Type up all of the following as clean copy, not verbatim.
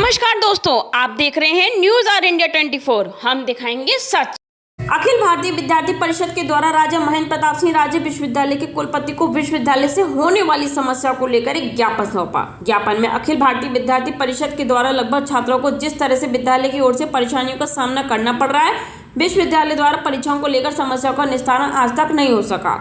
नमस्कार दोस्तों, आप देख रहे हैं न्यूज आर इंडिया 24। हम दिखाएंगे सच। अखिल भारतीय विद्यार्थी परिषद के द्वारा राजा महेंद्र प्रताप सिंह राज्य विश्वविद्यालय के कुलपति को विश्वविद्यालय से होने वाली समस्या को लेकर एक ज्ञापन सौंपा। ज्ञापन में अखिल भारतीय विद्यार्थी परिषद के द्वारा लगभग छात्रों को जिस तरह से विद्यालय की ओर से परेशानियों का सामना करना पड़ रहा है, विश्वविद्यालय द्वारा परीक्षाओं को लेकर समस्याओं का निस्तारण आज तक नहीं हो सका।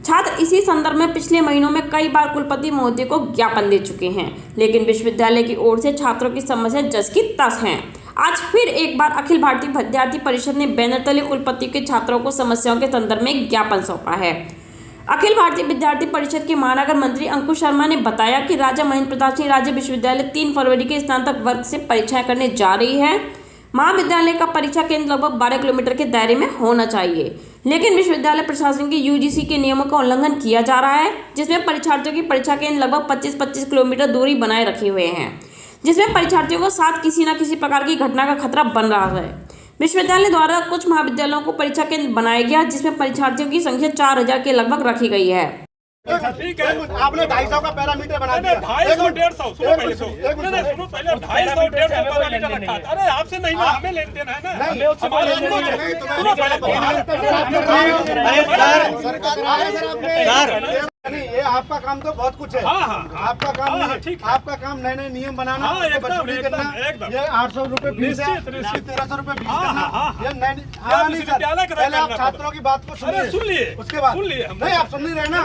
छात्र इसी संदर्भ में पिछले महीनों में कई बार कुलपति महोदय को ज्ञापन दे चुके हैं, लेकिन विश्वविद्यालय की ओर से छात्रों की समस्या जस की तस है। आज फिर एक बार अखिल भारतीय विद्यार्थी परिषद ने बैनर तले कुलपति के छात्रों को समस्याओं के संदर्भ में ज्ञापन सौंपा है। अखिल भारतीय विद्यार्थी परिषद के महानगर मंत्री अंकुश शर्मा ने बताया कि राजा महेंद्र प्रताप सिंह राज्य विश्वविद्यालय 3 फरवरी के स्नातक वर्ग से परीक्षाएं करने जा रही है। महाविद्यालय का परीक्षा केंद्र लगभग 12 किलोमीटर के दायरे में होना चाहिए, लेकिन विश्वविद्यालय प्रशासन के यूजीसी के नियमों का उल्लंघन किया जा रहा है, जिसमें परीक्षार्थियों की परीक्षा केंद्र लगभग 25-25 किलोमीटर दूरी बनाए रखे हुए हैं, जिसमें परीक्षार्थियों को साथ किसी न किसी प्रकार की घटना का खतरा बन रहा है। विश्वविद्यालय द्वारा कुछ महाविद्यालयों को परीक्षा केंद्र बनाया गया, जिसमें परीक्षार्थियों की संख्या 4000 के लगभग रखी गई है। ठीक है, आपने 250 का पैरामीटर बना दिया। 250 सुनो पहले, सुनो पहले 250 पैरामीटर रखा। अरे आपसे नहीं ना, हमें लेन देन है ना, हमारे सुनो पहले। नहीं, ये आपका काम तो बहुत कुछ है। आपका काम नहीं, आपका काम नए नए नियम बनाना, करना। ये 800 रुपए फीस है, 1300 रुपए फीस करना। पहले आप छात्रों की बात को सुनिए, उसके बाद नहीं आप सुन नहीं रहे ना,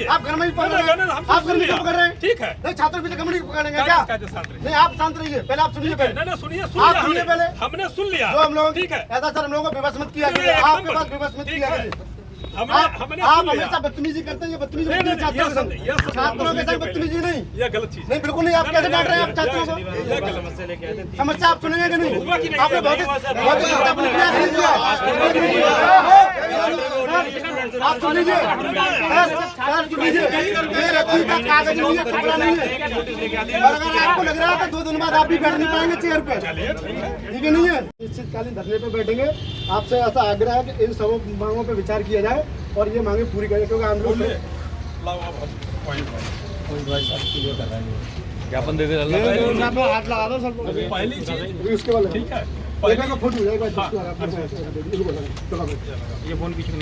आप घर में ही पढ़ रहे हैं, आप घर में कर रहे हैं। ठीक है, नहीं छात्र भी कमेटी पकड़ेंगे क्या? नहीं, आप शांत रहिए, पहले आप सुनिए, पहले आप सुनिए, पहले हमने सुन लिया जो हम लोग। ठीक है, ऐसा सर हम लोगों को विवश मत किया गया, आपके पास विवश मत किया गया। आप हमेशा बदतमीजी करते हैं, ये बदतमीजी छात्रों के साथ बदतमीजी नहीं, ये गलत चीज नहीं, बिल्कुल नहीं। आप कैसे डांट रहे हैं आप छात्रों को? समस्या आप सुनेंगे कि नहीं? आपने बहुत आप सुन लीजिए, कागज नहीं है, कपड़ा नहीं है, और अगर आपको लग रहा है तो 2 दिन बाद आप भी बैठ नहीं पाएंगे चेयर पे, ठीक है? नहीं है, निश्चितकालीन धरने पे बैठेंगे। आपसे ऐसा आग्रह है कि इन सब मांगों पे विचार किया जाए और ये मांगे पूरी करें, क्योंकि हम लोग ज्ञापन दे दे हाथ लगा दो सब पहली चीज उसके बाद। ठीक है, पहले का फोटो जाएगा, ये फोन पीछे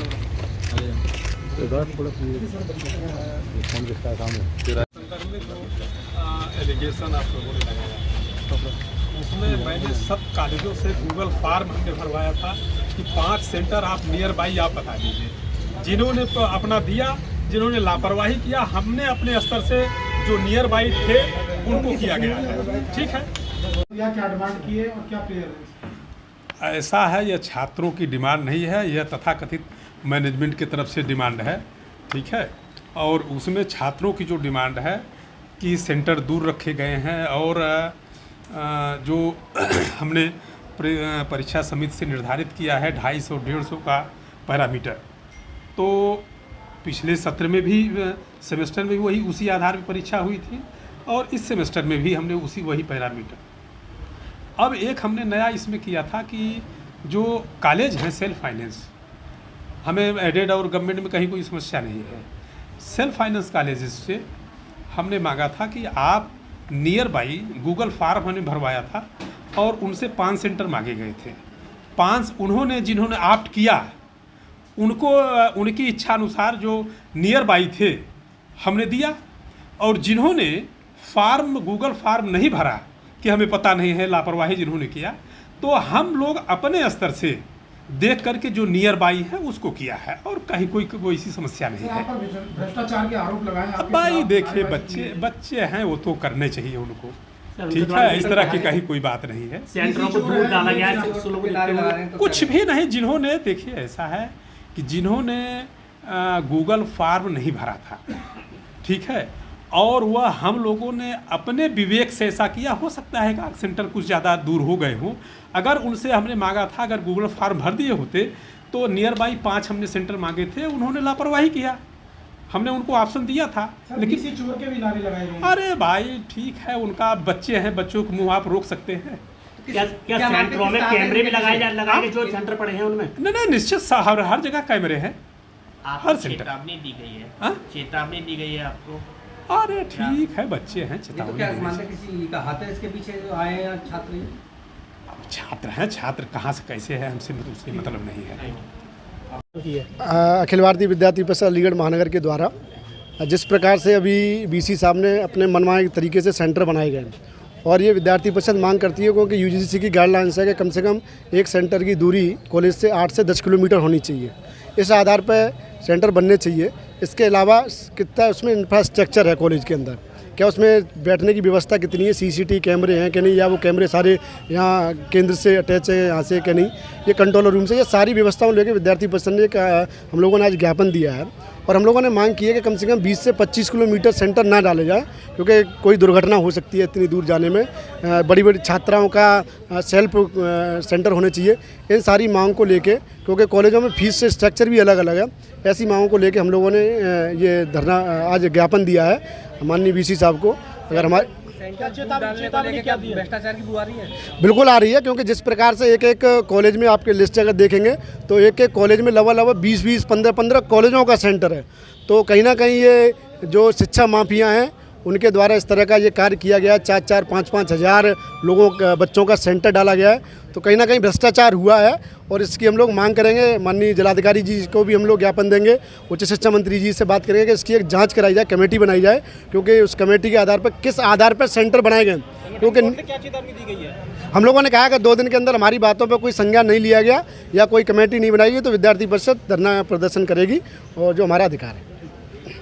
एलिगेशन आप लोगों ने लगाया, उसमें मैंने सब कॉलेजों से गूगल फॉर्म हमने भरवाया था कि 5 सेंटर आप नियर बाई आप बता दीजिए। जिन्होंने अपना दिया, जिन्होंने लापरवाही किया, हमने अपने स्तर से जो नियर बाई थे उनको किया गया है। ठीक है, यह क्या डिमांड की है और क्या प्रेयर है? ऐसा है, यह छात्रों की डिमांड नहीं है, यह तथाकथित मैनेजमेंट की तरफ से डिमांड है। ठीक है, और उसमें छात्रों की जो डिमांड है कि सेंटर दूर रखे गए हैं और जो हमने परीक्षा समिति से निर्धारित किया है 250-150 का पैरामीटर, तो पिछले सत्र में भी सेमेस्टर में भी उसी आधार पर परीक्षा हुई थी और इस सेमेस्टर में भी हमने वही पैरामीटर। अब एक हमने नया इसमें किया था कि जो कॉलेज हैं सेल्फ फाइनेंस, हमें एडेड और गवर्नमेंट में कहीं कोई समस्या नहीं है, सेल्फ फाइनेंस कॉलेजेस से हमने मांगा था कि आप नियर बाई गूगल फॉर्म हमने भरवाया था और उनसे 5 सेंटर मांगे गए थे। 5 उन्होंने जिन्होंने ऑप्ट किया उनको उनकी इच्छा अनुसार जो नियर बाई थे हमने दिया, और जिन्होंने फॉर्म गूगल फॉर्म नहीं भरा कि हमें पता नहीं है, लापरवाही जिन्होंने किया, तो हम लोग अपने स्तर से देख करके जो नियर बाई है उसको किया है और कहीं कोई ऐसी समस्या नहीं है। भ्रष्टाचार के आरोप लगाए अब भाई देखिए, बच्चे हैं, वो तो करने चाहिए उनको। ठीक है, इस तरह की कहीं कोई बात नहीं है, सेंटरों को दूर डाला गया है, कुछ भी नहीं। जिन्होंने, देखिए ऐसा है कि जिन्होंने गूगल फॉर्म नहीं भरा था, ठीक है, और वह हम लोगों ने अपने विवेक से ऐसा किया, हो सकता है कि सेंटर कुछ ज़्यादा दूर हो गए हों। अगर उनसे हमने मांगा था, अगर गूगल फॉर्म भर दिए होते तो नियर बाई 5 हमने सेंटर मांगे थे, उन्होंने लापरवाही किया, हमने उनको ऑप्शन दिया था। लेकिन किसी चोर के भी नारे लगाए गए। अरे भाई ठीक है, उनका बच्चे हैं, बच्चों को मुँह आप रोक सकते हैं। क्या सेंटरों में कैमरे भी लगाए जो सेंटर पड़े हैं उनमें? नहीं, निश्चित हर जगह कैमरे हैं, हर सेंटर। चेतावनी दी गई है, चेतावनी दी गई है आपको अरे ठीक है, बच्चे हैं, तो चेतावनी क्या देने मानते से। किसी का हाथ है इसके पीछे जो आए हैं या छात्र ही? अब छात्र हैं, छात्र कहाँ से कैसे है हमसे उससे मतलब नहीं है। अखिल भारतीय विद्यार्थी परिषद अलीगढ़ महानगर के द्वारा जिस प्रकार से अभी बीसी साहब ने अपने मनमाने तरीके से सेंटर बनाए गए और ये विद्यार्थी परिषद मांग करती है क्योंकि यूजीसी की गाइडलाइंस है कि कम से कम एक सेंटर की दूरी कॉलेज से 8 से 10 किलोमीटर होनी चाहिए। इस आधार पर सेंटर बनने चाहिए। इसके अलावा कितना उसमें इंफ्रास्ट्रक्चर है कॉलेज के अंदर, क्या उसमें बैठने की व्यवस्था कितनी है, सीसीटीवी कैमरे हैं कि नहीं, या वो कैमरे सारे यहाँ केंद्र से अटैच है यहाँ से कि नहीं, ये कंट्रोल रूम से, ये सारी व्यवस्थाओं लेकर विद्यार्थी परिषद ने हम लोगों ने आज ज्ञापन दिया है और हम लोगों ने मांग की है कि कम से कम 20 से 25 किलोमीटर सेंटर ना डाले जाए क्योंकि कोई दुर्घटना हो सकती है इतनी दूर जाने में। बड़ी बड़ी छात्राओं का सेल्फ सेंटर होने चाहिए। इन सारी मांग को लेके, क्योंकि कॉलेजों में फीस से स्ट्रक्चर भी अलग अलग है, ऐसी मांगों को लेके हम लोगों ने ये धरना आज ज्ञापन दिया है माननीय वीसी साहब को। अगर हमारे भ्रष्टाचार की बुआ रही है? बिल्कुल आ रही है, क्योंकि जिस प्रकार से एक एक कॉलेज में आपके लिस्ट अगर देखेंगे तो एक एक कॉलेज में लगभग 20-20, 15-15 कॉलेजों का सेंटर है। तो कहीं ना कहीं ये जो शिक्षा माफिया हैं उनके द्वारा इस तरह का ये कार्य किया गया है। 4-4, 5-5 हज़ार लोगों का बच्चों का सेंटर डाला गया है, तो कहीं ना कहीं भ्रष्टाचार हुआ है और इसकी हम लोग मांग करेंगे। माननीय जिलाधिकारी जी को भी हम लोग ज्ञापन देंगे, उच्च शिक्षा मंत्री जी से बात करेंगे कि इसकी एक जांच कराई जाए, कमेटी बनाई जाए, क्योंकि उस कमेटी के आधार पर किस आधार पर सेंटर बनाए गए। क्योंकि क्या चेतावनी दी गई है? हम लोगों ने कहा कि 2 दिन के अंदर हमारी बातों पर कोई संज्ञान नहीं लिया गया या कोई कमेटी नहीं बनाई गई तो विद्यार्थी परिषद धरना प्रदर्शन करेगी और जो हमारा अधिकार है।